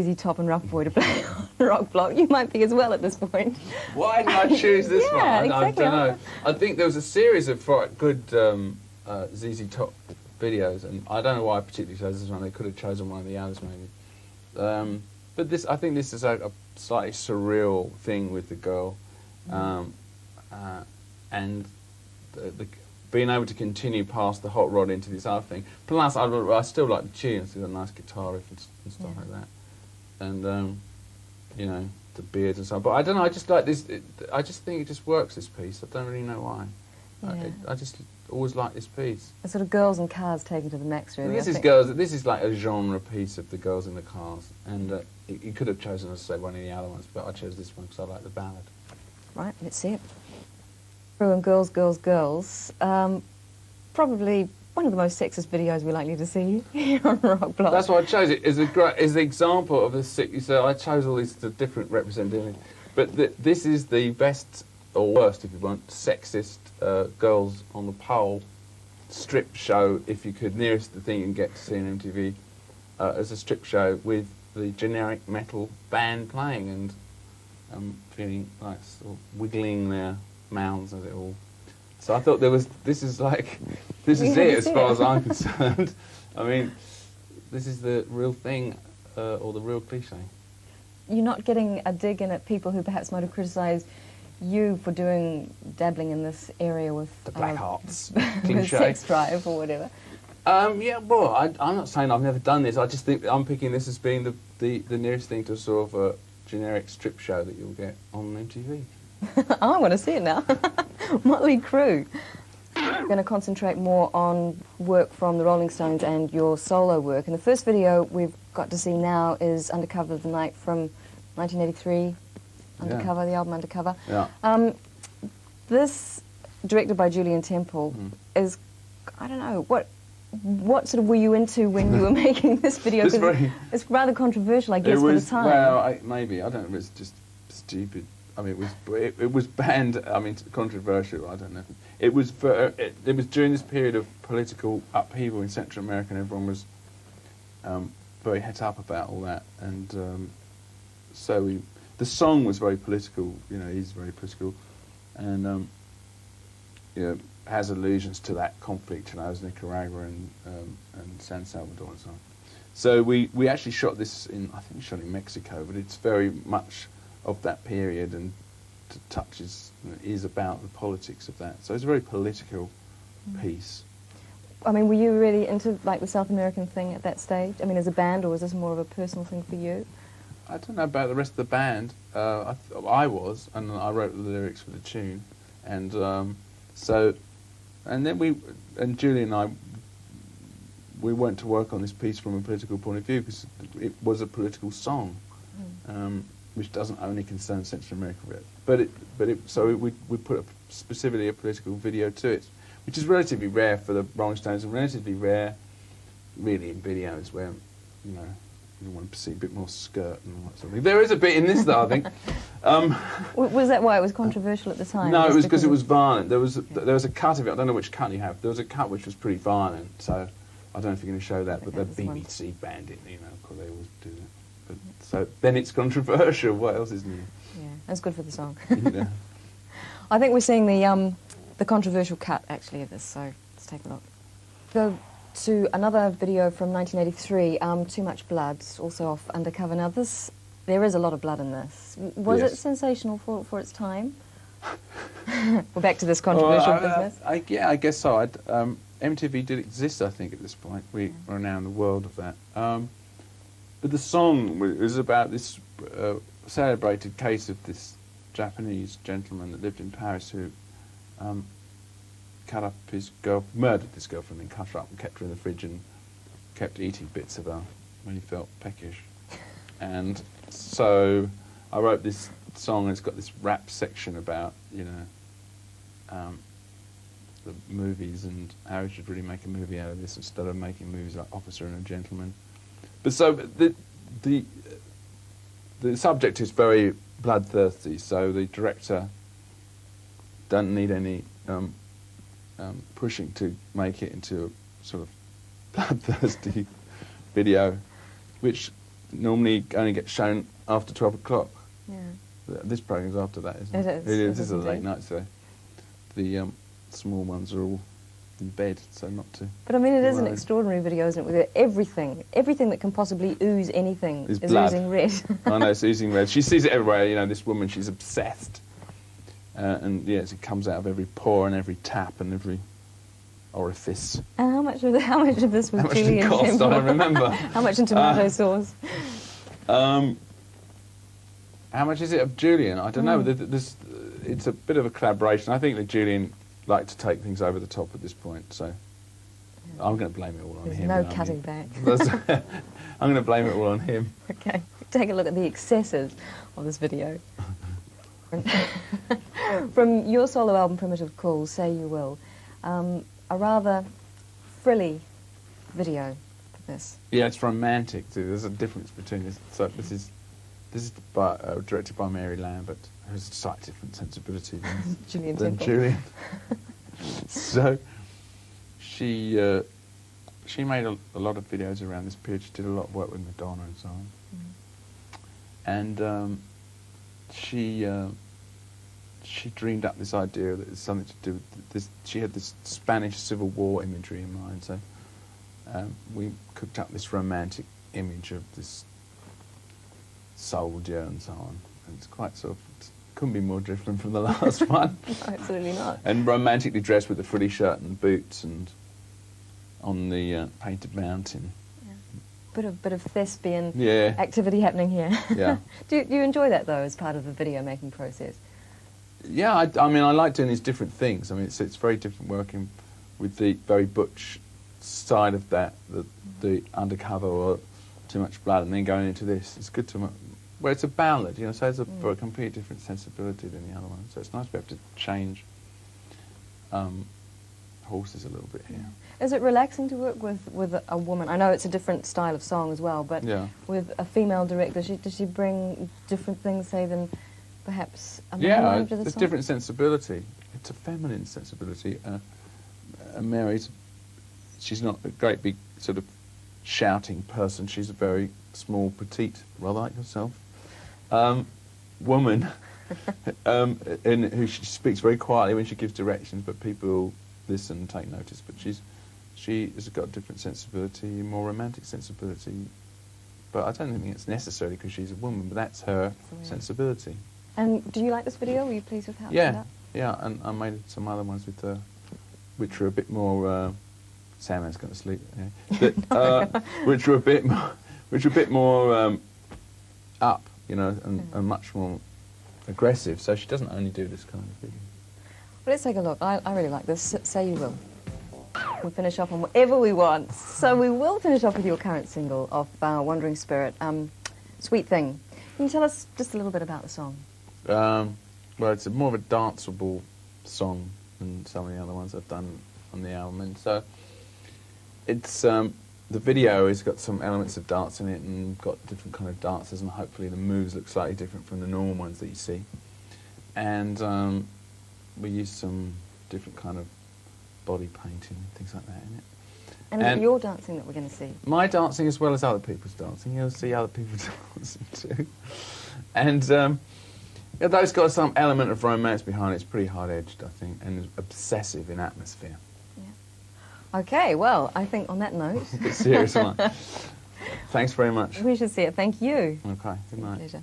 ZZ Top and Rough Boy to play on Rock Block. You might be as well at this point. Why did I choose this one? Exactly. I don't know. I think there was a series of quite good ZZ Top videos, and I don't know why I particularly chose this one. They could have chosen one of the others, maybe. But this, I think this is a slightly surreal thing with the girl, and being able to continue past the hot rod into this other thing. Plus, I still like the tune. It's got a nice guitar riff and stuff like that, and you know, the beards and so on. But I don't know. I just like this. I just think it just works. This piece. I don't really know why. Yeah. I just always like this piece. It's sort of girls and cars taken to the max, really. This is girls. This is like a genre piece of the girls in the cars, and you could have chosen, as I say, one of the other ones, but I chose this one because I like the ballad. Right, let's see it. And Girls, Girls, Girls. Probably one of the most sexist videos we're likely to see here on Rock Block. That's why I chose it. Is the example of the sick. So I chose all these different representations, but this is the best or worst, if you want, sexist girls on the pole strip show, if you could, nearest the thing you can get to see on MTV, as a strip show with the generic metal band playing and feeling like sort of wiggling their mouths as it all. So I thought this is it as far as I'm concerned. I mean, this is the real thing, or the real cliche. You're not getting a dig in at people who perhaps might have criticised you for dabbling in this area with the Black Arts with sex drive or whatever. Yeah, well, I'm not saying I've never done this. I just think I'm picking this as being the nearest thing to sort of a generic strip show that you'll get on MTV. I want to see it now. Motley Crue. I'm going to concentrate more on work from the Rolling Stones and your solo work. And the first video we've got to see now is Undercover of the Night from 1983. Undercover, the album Undercover. Yeah. This, directed by Julian Temple, is, I don't know, what sort of were you into when you were making this video? It's rather controversial, I guess, for the time. Well, maybe. I don't know. It's just stupid. I mean, it was banned. I mean, controversial. I don't know. It was during this period of political upheaval in Central America, and everyone was very het up about all that, and so the song was very political. You know, he's very political, and you know, has allusions to that conflict, you know, as Nicaragua and San Salvador and so on. So we actually shot this I think we shot in Mexico, but it's very much of that period and is about the politics of that. So it's a very political piece. I mean, were you really into like the South American thing at that stage? I mean, as a band, or was this more of a personal thing for you? I don't know about the rest of the band. I was, and I wrote the lyrics for the tune, and and then Julie and I, we went to work on this piece from a political point of view because it was a political song, which doesn't only concern Central America, so we put specifically a political video to it, which is relatively rare for the Rolling Stones and relatively rare, really, in videos where, you know, you want to see a bit more skirt and all that sort of thing. There is a bit in this, though, I think. Was that why it was controversial at the time? No, it was because it was violent. There was a cut of it. I don't know which cut you have. There was a cut which was pretty violent, so I don't know if you're going to show that, but the BBC banned it, you know, because they always do that. But, so then it's controversial. What else is new? Yeah, that's good for the song. Yeah. I think we're seeing the controversial cut, actually, of this, so let's take a look. Go to another video from 1983, Too Much Blood, also off Undercover. Now there is a lot of blood in this. Was it sensational for its time? We're back to this controversial business. Yeah, I guess so. MTV did exist, I think, at this point. We are now in the world of that. But the song was about this celebrated case of this Japanese gentleman that lived in Paris who murdered this girlfriend and cut her up and kept her in the fridge and kept eating bits of her when he felt peckish. And so I wrote this song, and it's got this rap section about, you know, the movies and how you should really make a movie out of this instead of making movies like Officer and a Gentleman. But so the subject is very bloodthirsty, so the director doesn't need any pushing to make it into a sort of bloodthirsty video, which normally only gets shown after 12 o'clock. Yeah. This programme's after that, isn't it? It is. It is. It This is a is late indeed. night, so the small ones are all in bed, so not to. But I mean, it is an worry. extraordinary video, isn't it? With everything that can possibly ooze anything Is is blood. oozing red. I know, it's oozing red. She sees it everywhere, you know, this woman, she's obsessed. And yes, it comes out of every pore and every tap and every orifice. And how much of this was How much did it Julian cost? I Temple? don't remember. How much in tomato sauce? How much is it of Julian? I don't know. It's a bit of a collaboration. I think that Julian liked to take things over the top at this point, so I'm going to blame it all on There's him. no you know, cutting back. I'm going to blame it all on him. Okay, take a look at the excesses of this video. From your solo album, Primitive Cool, Say You Will, a rather frilly video for this. Yeah, it's romantic too. There's a difference between this. So this is directed by Mary Lambert, who has a slightly different sensibility Julian than Temple. Julian. So she made a lot of videos around this period. She did a lot of work with Madonna and so on. And she dreamed up this idea that it's something to do with this. She had this Spanish Civil War imagery in mind, so we cooked up this romantic image of this soldier and so on. And it's quite sort of, couldn't be more different from the last one. No, absolutely not. And romantically dressed with a frilly shirt and boots and on the painted mountain. Bit of thespian Yeah. activity happening here. Yeah. Do you enjoy that, though, as part of the video making process? Yeah, I mean, I like doing these different things. I mean, it's very different working with the very butch side of that, the undercover or Too Much Blood, and then going into this. It's good to, well, it's a ballad, you know, so it's for a completely different sensibility than the other one. So it's nice to be able to change horses a little bit here. Is it relaxing to work with a woman? I know it's a different style of song as well, but Yeah. with a female director, does she bring different things, say, than perhaps a man Yeah, might to the it's a song? different sensibility. It's a feminine sensibility. Mary's, she's not a great big sort of shouting person. She's a very small, petite, rather like yourself, woman, and who she speaks very quietly when she gives directions, but people listen and take notice. But she has got a different sensibility, more romantic sensibility. But I don't think it's necessarily because she's a woman, but that's her sensibility. And do you like this video? Were you pleased with how it turned out? Yeah, and I made some other ones with her, which are a bit more. Sam has gone to sleep. Yeah. But, which were a bit more up, you know, and much more aggressive. So she doesn't only do this kind of video. Well, let's take a look. I really like this. Say You Will. We'll finish off on whatever we want. So we will finish off with your current single of Wandering Spirit, Sweet Thing. Can you tell us just a little bit about the song? Well, it's more of a danceable song than some of the other ones I've done on the album, and so it's the video has got some elements of dance in it and got different kind of dances, and hopefully the moves look slightly different from the normal ones that you see. And we used some different kind of body painting and things like that in it. And is it your dancing that we're going to see? My dancing as well as other people's dancing. You'll see other people dancing too. And yeah, those got some element of romance behind it. It's pretty hard-edged, I think, and obsessive in atmosphere. Yeah. Okay, well, I think on that note... A bit serious, aren't I? Thanks very much. We should see it. Thank you. Okay, good night. Pleasure.